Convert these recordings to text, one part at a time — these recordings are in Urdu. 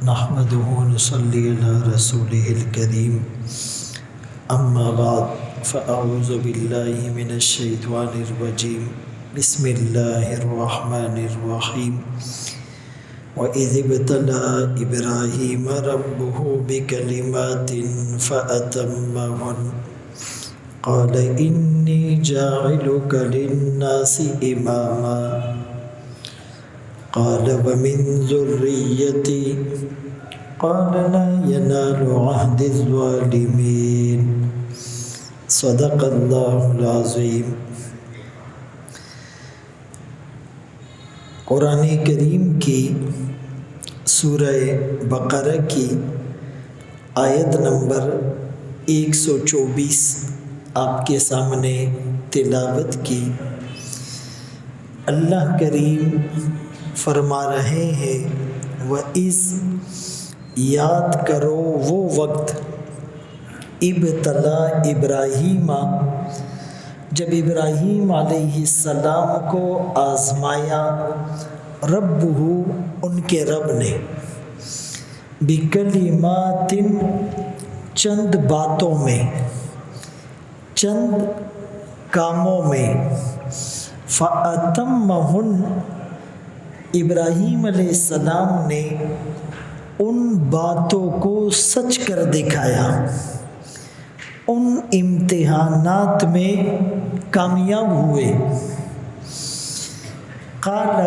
نحمده ونصلي على رسوله الكريم اما بعد فاعوذ بالله من الشيطان الرجيم بسم الله الرحمن الرحيم وإذ ابتلى إبراهيم ربه بكلمات فأتمهن قال إني جاعلك للناس إماما قال ومن ذريتي قال لا ينال عهد الظالمين صدق اللہ العظیم۔ قرآن کریم کی سورہ بقرہ کی آیت نمبر 124 آپ کے سامنے تلاوت کی۔ اللہ کریم فرما رہے ہیں وَإِذْ یاد کرو وہ وقت ابتلا ابراہیم جب ابراہیم علیہ السلام کو آزمایا ربہ ان کے رب نے بکلمات چند باتوں میں چند کاموں میں فَأَتَمَّهُنْ ابراہیم علیہ السلام نے ان باتوں کو سچ کر دکھایا، ان امتحانات میں کامیاب ہوئے۔ قال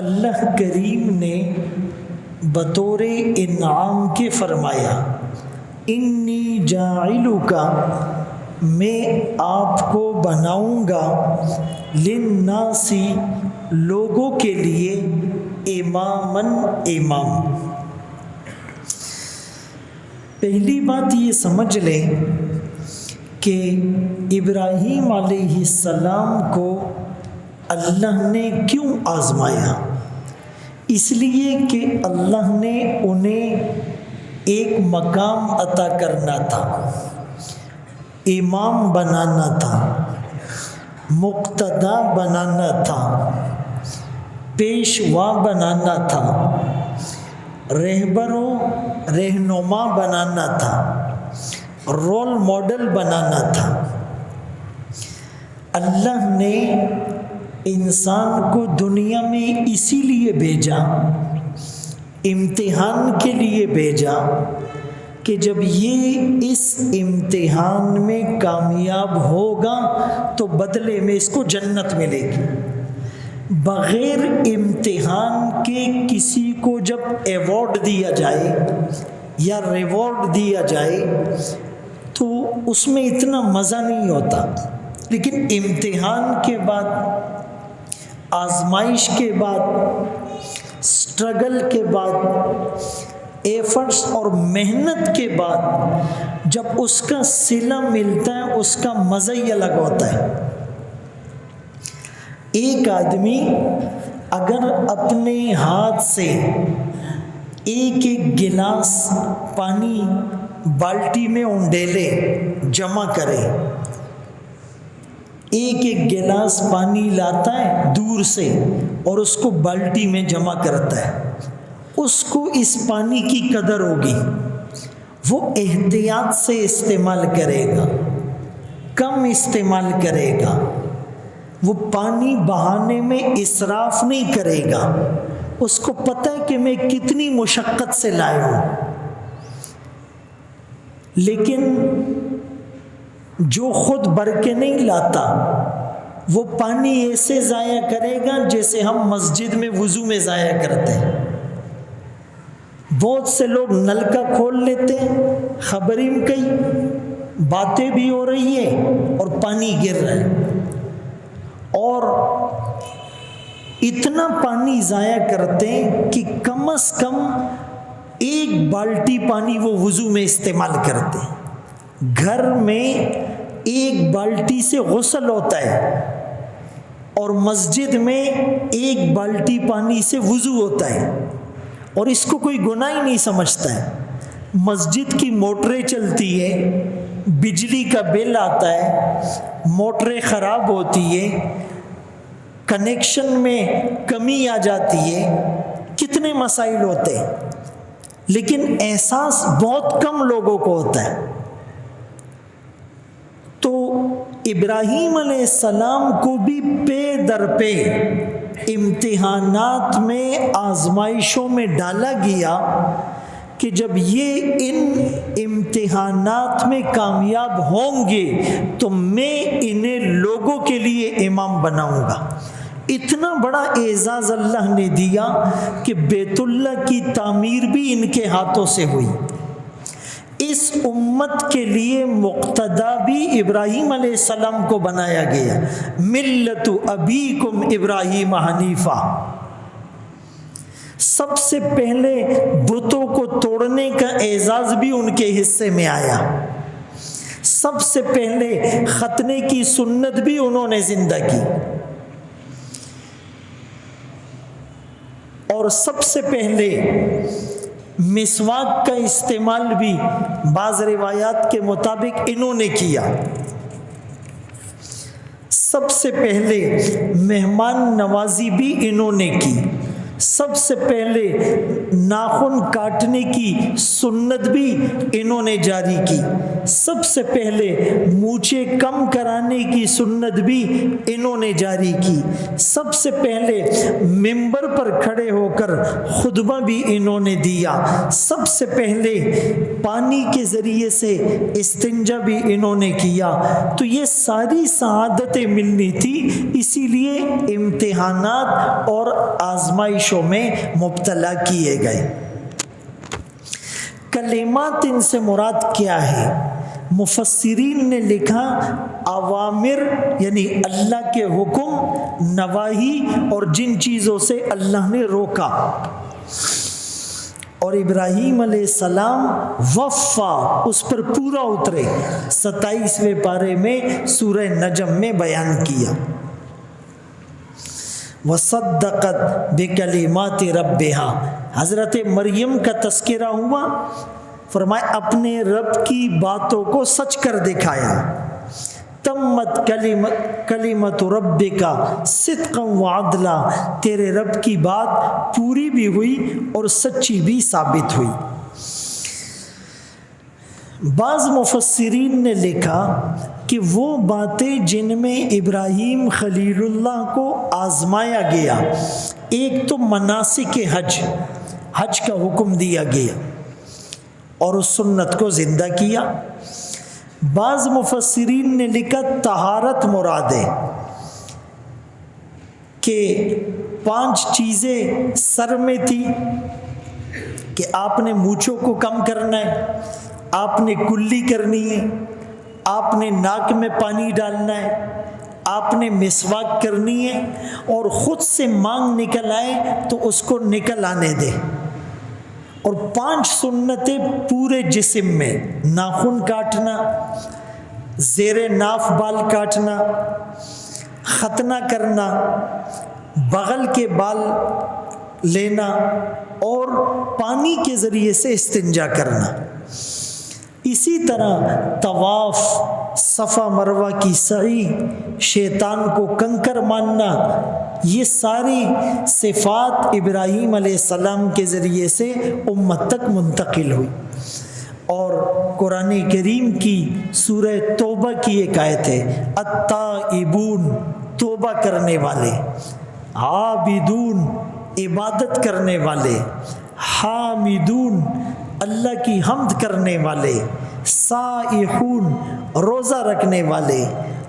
اللہ کریم نے بطور انعام کے فرمایا انی جاعلک میں آپ کو بناؤں گا للناس لوگوں کے لیے اماماً امام۔ پہلی بات یہ سمجھ لیں کہ ابراہیم علیہ السلام کو اللہ نے کیوں آزمایا؟ اس لیے کہ اللہ نے انہیں ایک مقام عطا کرنا تھا، امام بنانا تھا، مقتدا بنانا تھا، پیشوا بنانا تھا، رہبر و رہنما بنانا تھا، رول ماڈل بنانا تھا۔ اللہ نے انسان کو دنیا میں اسی لیے بھیجا، امتحان کے لیے بھیجا کہ جب یہ اس امتحان میں کامیاب ہوگا تو بدلے میں اس کو جنت ملے گی۔ بغیر امتحان کے کسی کو جب ایوارڈ دیا جائے یا ریوارڈ دیا جائے تو اس میں اتنا مزہ نہیں ہوتا، لیکن امتحان کے بعد، آزمائش کے بعد، سٹرگل کے بعد، ایفرٹس اور محنت کے بعد جب اس کا صلہ ملتا ہے اس کا مزہ ہی الگ ہوتا ہے۔ ایک آدمی اگر اپنے ہاتھ سے ایک ایک گلاس پانی بالٹی میں انڈیلے جمع کرے، ایک ایک گلاس پانی لاتا ہے دور سے اور اس کو بالٹی میں جمع کرتا ہے، اس کو اس پانی کی قدر ہوگی، وہ احتیاط سے استعمال کرے گا، کم استعمال کرے گا، وہ پانی بہانے میں اسراف نہیں کرے گا، اس کو پتہ ہے کہ میں کتنی مشقت سے لایا ہوں۔ لیکن جو خود بھر کے نہیں لاتا وہ پانی ایسے ضائع کرے گا جیسے ہم مسجد میں وضو میں ضائع کرتے ہیں۔ بہت سے لوگ نلکا کھول لیتے ہیں، خبر ہی کئی باتیں بھی ہو رہی ہیں اور پانی گر رہا ہے، اور اتنا پانی ضائع کرتے ہیں کہ کم از کم ایک بالٹی پانی وہ وضو میں استعمال کرتے ہیں۔ گھر میں ایک بالٹی سے غسل ہوتا ہے اور مسجد میں ایک بالٹی پانی سے وضو ہوتا ہے، اور اس کو کوئی گناہ ہی نہیں سمجھتا ہے۔ مسجد کی موٹریں چلتی ہے، بجلی کا بل آتا ہے، موٹریں خراب ہوتی ہے، کنیکشن میں کمی آ جاتی ہے، کتنے مسائل ہوتے ہیں، لیکن احساس بہت کم لوگوں کو ہوتا ہے۔ تو ابراہیم علیہ السلام کو بھی پے در پہ امتحانات میں، آزمائشوں میں ڈالا گیا کہ جب یہ ان امتحانات میں کامیاب ہوں گے تو میں انہیں لوگوں کے لیے امام بناؤں گا۔ اتنا بڑا اعزاز اللہ نے دیا کہ بیت اللہ کی تعمیر بھی ان کے ہاتھوں سے ہوئی۔ اس امت کے لیے مقتدا بھی ابراہیم علیہ السلام کو بنایا گیا، ملت ابیکم ابراہیم حنیفہ۔ سب سے پہلے بتوں کو توڑنے کا اعزاز بھی ان کے حصے میں آیا، سب سے پہلے ختنے کی سنت بھی انہوں نے زندہ کی، اور سب سے پہلے مسواک کا استعمال بھی بعض روایات کے مطابق انہوں نے کیا۔ سب سے پہلے مہمان نوازی بھی انہوں نے کی، سب سے پہلے ناخن کاٹنے کی سنت بھی انہوں نے جاری کی، سب سے پہلے مونچھیں کم کرانے کی سنت بھی انہوں نے جاری کی، سب سے پہلے منبر پر کھڑے ہو کر خطبہ بھی انہوں نے دیا، سب سے پہلے پانی کے ذریعے سے استنجا بھی انہوں نے کیا۔ تو یہ ساری سعادتیں ملنی تھی، اسی لیے امتحانات اور آزمائش میں مبتلا کیے گئے۔ کلمات ان سے مراد کیا ہے؟ مفسرین نے لکھا اوامر یعنی اللہ کے حکم، نواہی اور جن چیزوں سے اللہ نے روکا۔ اور ابراہیم علیہ السلام وفا اس پر پورا اترے، 27ویں پارے میں سورہ نجم میں بیان کیا۔ وصدقت بکلمات ربہا، حضرت مریم کا تذکرہ ہوا، فرمایا اپنے رب کی باتوں کو سچ کر دکھایا۔ تمت کلمت ربک صدقا وعدلا، تیرے رب کی بات پوری بھی ہوئی اور سچی بھی ثابت ہوئی۔ بعض مفسرین نے لکھا کہ وہ باتیں جن میں ابراہیم خلیل اللہ کو آزمایا گیا، ایک تو مناسک حج کا حکم دیا گیا اور اس سنت کو زندہ کیا۔ بعض مفسرین نے لکھا طہارت مراد ہے کہ 5 چیزیں سر میں تھی کہ آپ نے مونچھوں کو کم کرنا ہے، آپ نے کلی کرنی ہے، آپ نے ناک میں پانی ڈالنا ہے، آپ نے مسواک کرنی ہے، اور خود سے مانگ نکل آئے تو اس کو نکل آنے دے۔ اور 5 سنتیں پورے جسم میں، ناخن کاٹنا، زیر ناف بال کاٹنا، ختنہ کرنا، بغل کے بال لینا اور پانی کے ذریعے سے استنجا کرنا۔ اسی طرح طواف، صفا مروہ کی سعی، شیطان کو کنکر ماننا، یہ ساری صفات ابراہیم علیہ السلام کے ذریعے سے امت تک منتقل ہوئی۔ اور قرآن کریم کی سورہ توبہ کی ایک آیت ہے، التائبون، توبہ کرنے والے، عابدون، عبادت کرنے والے، حامدون، اللہ کی حمد کرنے والے، سائحون، روزہ رکھنے والے،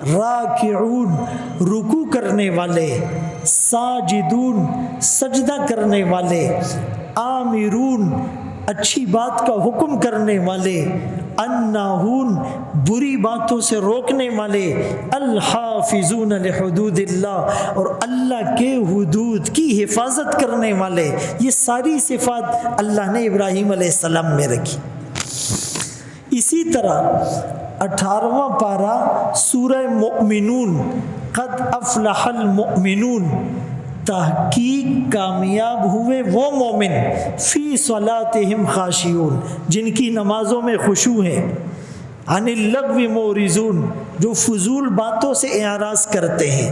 راکعون، رکوع کرنے والے، ساجدون، سجدہ کرنے والے، آمرون، اچھی بات کا حکم کرنے والے، الناہون، بری باتوں سے روکنے والے، الحافظون لحدود اللہ، اور اللہ کے حدود کی حفاظت کرنے والے۔ یہ ساری صفات اللہ نے ابراہیم علیہ السلام میں رکھی۔ اسی طرح 18واں پارہ سورہ مؤمنون، قد افلح المؤمنون، تحقیق کامیاب ہوئے وہ مومن، فی صلاتہم خاشعون، جن کی نمازوں میں خشوع ہے، عن اللغو معرضون جو فضول باتوں سے اعراض کرتے ہیں،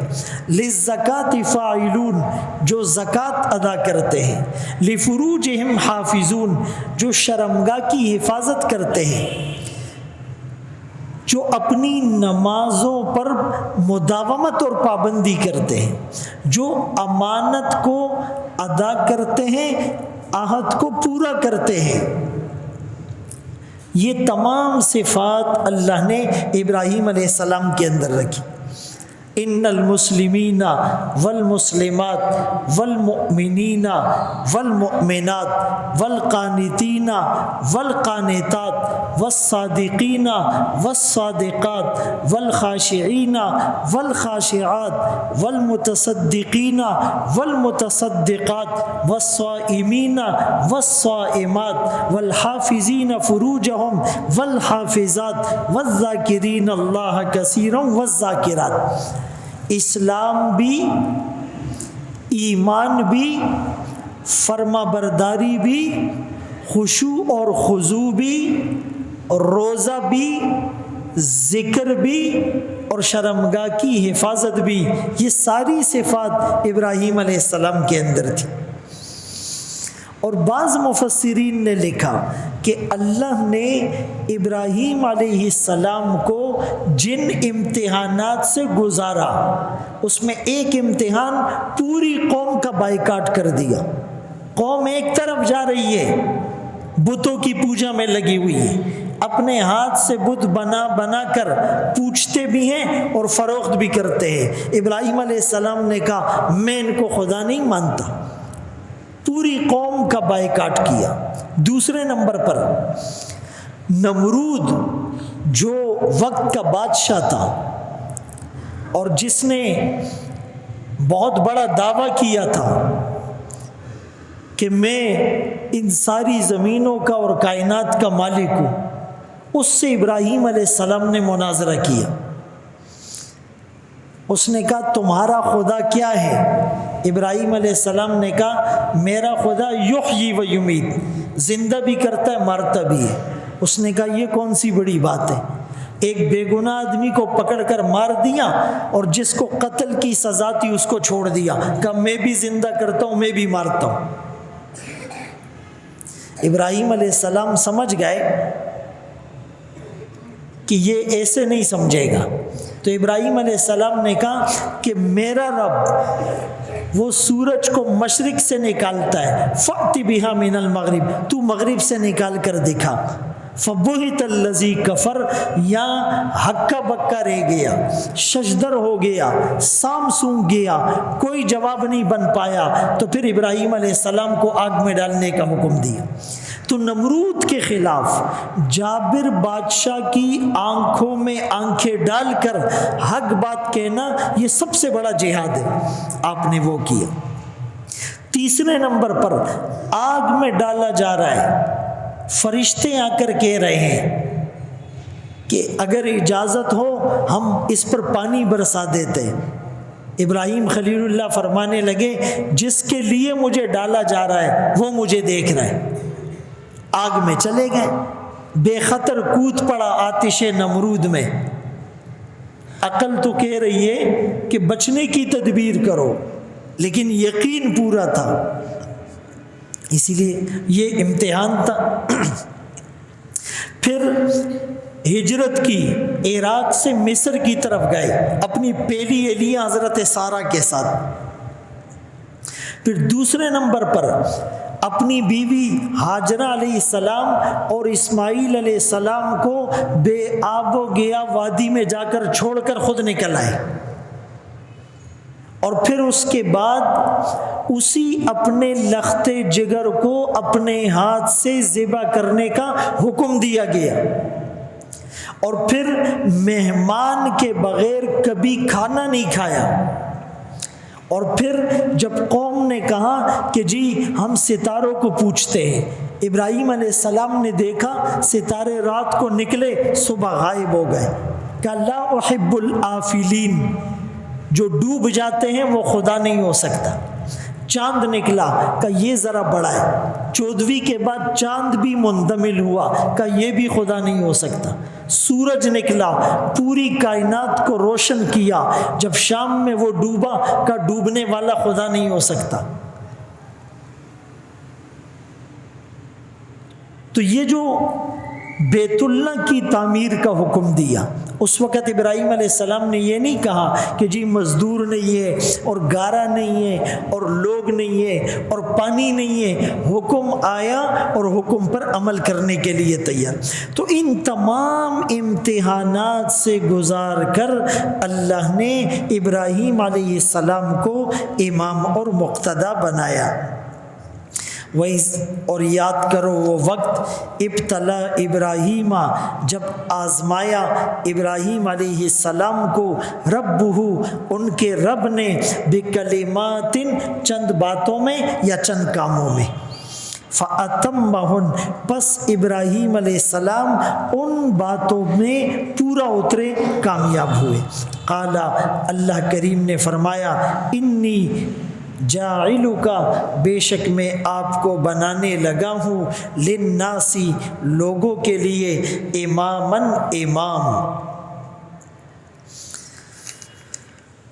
للزکات فاعلون جو زکوٰۃ ادا کرتے ہیں، لفروجہم حافظون جو شرمگاہ کی حفاظت کرتے ہیں، جو اپنی نمازوں پر مداومت اور پابندی کرتے ہیں، جو امانت کو ادا کرتے ہیں، عہد کو پورا کرتے ہیں۔ یہ تمام صفات اللہ نے ابراہیم علیہ السلام کے اندر رکھی۔ ان المسلمین والمسلمات والمؤمنین والمؤمنات والقانتین والقانتات والصادقین والصادقات والخاشعین والخاشعات والمتصدقین والمتصدقات والصائمین والصائمات والحافظین فروجہم والحافظات والذاکرین اللہ کثیرا والذاکرات۔ اسلام بھی، ایمان بھی، فرما برداری بھی، خشوع اور خضوع بھی، روزہ بھی، ذکر بھی اور شرمگاہ کی حفاظت بھی، یہ ساری صفات ابراہیم علیہ السلام کے اندر تھی۔ اور بعض مفسرین نے لکھا کہ اللہ نے ابراہیم علیہ السلام کو جن امتحانات سے گزارا، اس میں ایک امتحان پوری قوم کا بائیکاٹ کر دیا۔ قوم ایک طرف جا رہی ہے، بتوں کی پوجا میں لگی ہوئی ہے، اپنے ہاتھ سے بت بنا بنا کر پوجتے بھی ہیں اور فروخت بھی کرتے ہیں۔ ابراہیم علیہ السلام نے کہا میں ان کو خدا نہیں مانتا، پوری قوم کا بائیکاٹ کیا۔ دوسرے نمبر پر نمرود جو وقت کا بادشاہ تھا اور جس نے بہت بڑا دعویٰ کیا تھا کہ میں ان ساری زمینوں کا اور کائنات کا مالک ہوں، اس سے ابراہیم علیہ السلام نے مناظرہ کیا۔ اس نے کہا تمہارا خدا کیا ہے؟ ابراہیم علیہ السلام نے کہا میرا خدا یحیی و یمیت، زندہ بھی کرتا ہے مارتا بھی ہے۔ اس نے کہا یہ کون سی بڑی بات ہے؟ ایک بے گناہ آدمی کو پکڑ کر مار دیا اور جس کو قتل کی سزا تھی اس کو چھوڑ دیا، کہا میں بھی زندہ کرتا ہوں، میں بھی مارتا ہوں۔ ابراہیم علیہ السلام سمجھ گئے کہ یہ ایسے نہیں سمجھے گا، تو ابراہیم علیہ السلام نے کہا کہ میرا رب وہ سورج کو مشرق سے نکالتا ہے، فَأْتِ بِهَا مِنَ الْمَغْرِبِ، تو مغرب سے نکال کر دکھا۔ فَبُهِتَ الَّذِي كَفَرَ، یا ہکا بکا رہ گیا، ششدر ہو گیا، سام سونگ گیا، کوئی جواب نہیں بن پایا۔ تو پھر ابراہیم علیہ السلام کو آگ میں ڈالنے کا حکم دیا۔ تو نمرود کے خلاف جابر بادشاہ کی آنکھوں میں آنکھیں ڈال کر حق بات کہنا، یہ سب سے بڑا جہاد ہے، آپ نے وہ کیا۔ تیسرے نمبر پر آگ میں ڈالا جا رہا ہے، فرشتے آ کر کہہ رہے ہیں کہ اگر اجازت ہو ہم اس پر پانی برسا دیتے۔ ابراہیم خلیل اللہ فرمانے لگے جس کے لیے مجھے ڈالا جا رہا ہے وہ مجھے دیکھ رہا ہے۔ آگ میں چلے گئے، بے خطر کود پڑا آتش نمرود میں۔ عقل تو کہہ رہی ہے کہ بچنے کی تدبیر کرو، لیکن یقین پورا تھا، اسی لیے یہ امتحان تھا۔ پھر ہجرت کی، عراق سے مصر کی طرف گئے اپنی پہلی اہلیہ حضرت سارہ کے ساتھ۔ پھر دوسرے نمبر پر اپنی بیوی ہاجرہ علیہ السلام اور اسماعیل علیہ السلام کو بے آب و گیا وادی میں جا کر چھوڑ کر خود نکل آئے۔ اور پھر اس کے بعد اسی اپنے لختے جگر کو اپنے ہاتھ سے ذبح کرنے کا حکم دیا گیا، اور پھر مہمان کے بغیر کبھی کھانا نہیں کھایا۔ اور پھر جب قوم نے کہا کہ جی ہم ستاروں کو پوچھتے ہیں، ابراہیم علیہ السلام نے دیکھا ستارے رات کو نکلے، صبح غائب ہو گئے، کہ لا احب الآفلین، جو ڈوب جاتے ہیں وہ خدا نہیں ہو سکتا۔ چاند نکلا، کہ یہ ذرا بڑا ہے، 14ویں کے بعد چاند بھی مندمل ہوا، کہ یہ بھی خدا نہیں ہو سکتا۔ سورج نکلا، پوری کائنات کو روشن کیا، جب شام میں وہ ڈوبا، کہ ڈوبنے والا خدا نہیں ہو سکتا۔ تو یہ جو بیت اللہ کی تعمیر کا حکم دیا، اس وقت ابراہیم علیہ السلام نے یہ نہیں کہا کہ جی مزدور نہیں ہے اور گارا نہیں ہے اور لوگ نہیں ہے اور پانی نہیں ہے، حکم آیا اور حکم پر عمل کرنے کے لیے تیار۔ تو ان تمام امتحانات سے گزار کر اللہ نے ابراہیم علیہ السلام کو امام اور مقتدی بنایا۔ اور یاد کرو وہ وقت ابتلا ابراہیم، جب آزمایا ابراہیم علیہ السلام کو ربہ، ان کے رب نے، بکلمات، چند باتوں میں یا چند کاموں میں، فَأَتَمَّهُنْ، پس ابراہیم علیہ السلام ان باتوں میں پورا اترے، کامیاب ہوئے۔ قال، اللہ کریم نے فرمایا، انی جاعلک، بے شک میں آپ کو بنانے لگا ہوں، للناسی، لوگوں کے لیے، اماماً، امام۔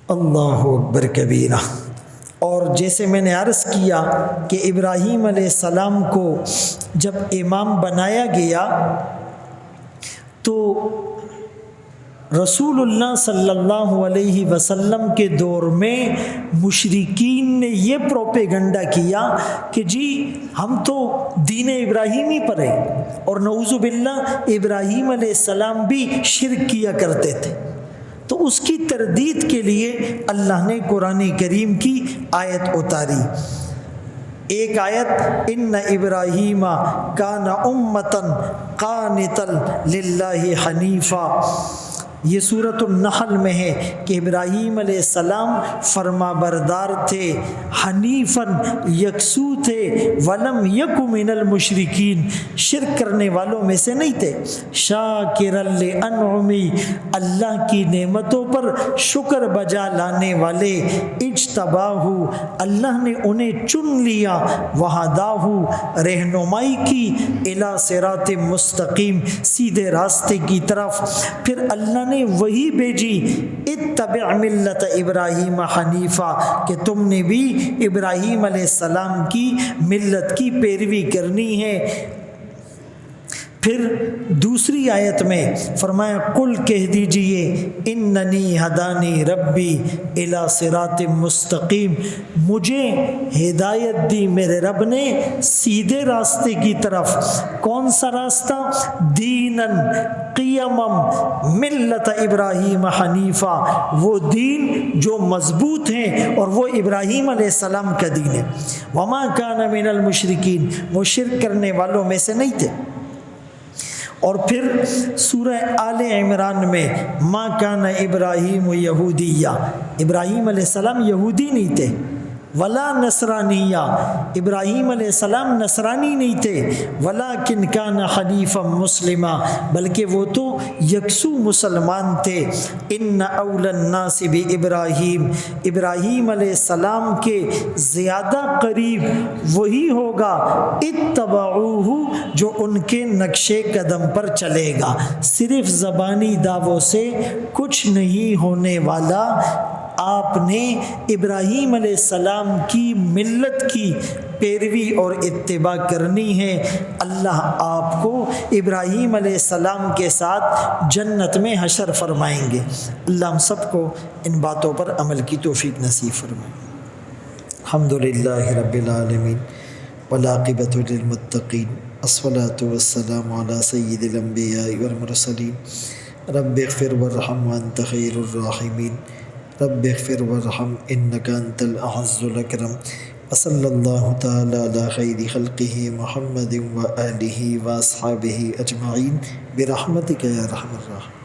اللہ اکبر کبیرہ۔ اور جیسے میں نے عرض کیا کہ ابراہیم علیہ السلام کو جب امام بنایا گیا تو رسول اللہ صلی اللہ علیہ وسلم کے دور میں مشرکین نے یہ پروپیگنڈا کیا کہ جی ہم تو دین ابراہیمی پر ہیں، اور نعوذ باللہ ابراہیم علیہ السلام بھی شرک کیا کرتے تھے۔ تو اس کی تردید کے لیے اللہ نے قرآن کریم کی آیت اتاری۔ ایک آیت، ان ابراہیم کان امۃ قانتا للہ حنیفا، یہ سورۃ النحل میں ہے کہ ابراہیم علیہ السلام فرما بردار تھے، حنیفاً، یکسو تھے، ولم یک من المشرکین، شرک کرنے والوں میں سے نہیں تھے، شاکرا لانعمی، اللہ کی نعمتوں پر شکر بجا لانے والے، اجتباہ، اللہ نے انہیں چن لیا، وہداہ، رہنمائی کی، الی صراط مستقیم، سیدھے راستے کی طرف۔ پھر اللہ نے وہی بھیجی، اتبع ملت ابراہیم حنیفا، کہ تم نے بھی ابراہیم علیہ السلام کی ملت کی پیروی کرنی ہے۔ پھر دوسری آیت میں فرمایا، قل کہہ دیجئے، اننی ہدانی ربی الی صراط مستقیم، مجھے ہدایت دی میرے رب نے سیدھے راستے کی طرف۔ کون سا راستہ؟ دیناً قیمم ملت ابراہیم حنیفا، وہ دین جو مضبوط ہیں اور وہ ابراہیم علیہ السلام کا دین ہے۔ وما کان من المشرکین، وہ شرک کرنے والوں میں سے نہیں تھے۔ اور پھر سورہ آل عمران میں، ما کان ابراہیم یہودیہ، ابراہیم علیہ السلام یہودی نہیں تھے، ولا نصرانیہ، ابراہیم علیہ السلام نصرانی نہیں تھے، ولیکن کان حنیفا مسلما، بلکہ وہ تو یکسو مسلمان تھے۔ ان اولی الناس بابراہیم، ابراہیم علیہ السلام کے زیادہ قریب وہی ہوگا، اتبعوہ، جو ان کے نقش قدم پر چلے گا۔ صرف زبانی دعووں سے کچھ نہیں ہونے والا، آپ نے ابراہیم علیہ السلام کی ملت کی پیروی اور اتباع کرنی ہے۔ اللہ آپ کو ابراہیم علیہ السلام کے ساتھ جنت میں حشر فرمائیں گے۔ اللہ ہم سب کو ان باتوں پر عمل کی توفیق نصیب فرمائے۔ الحمدللہ رب العالمین والعاقبۃ للمتقین، الصلاۃ والسلام علی سید الانبیاء والمرسلین، رب اغفر وارحم وانت خیر الراحمین، رب اغفر وارحم انک انت الاعز الاکرم، وصلی اللہ تعالی علی خیر خلقہ محمد وآلہ واصحابہ اجمعین برحمتک یا ارحم الراحمین۔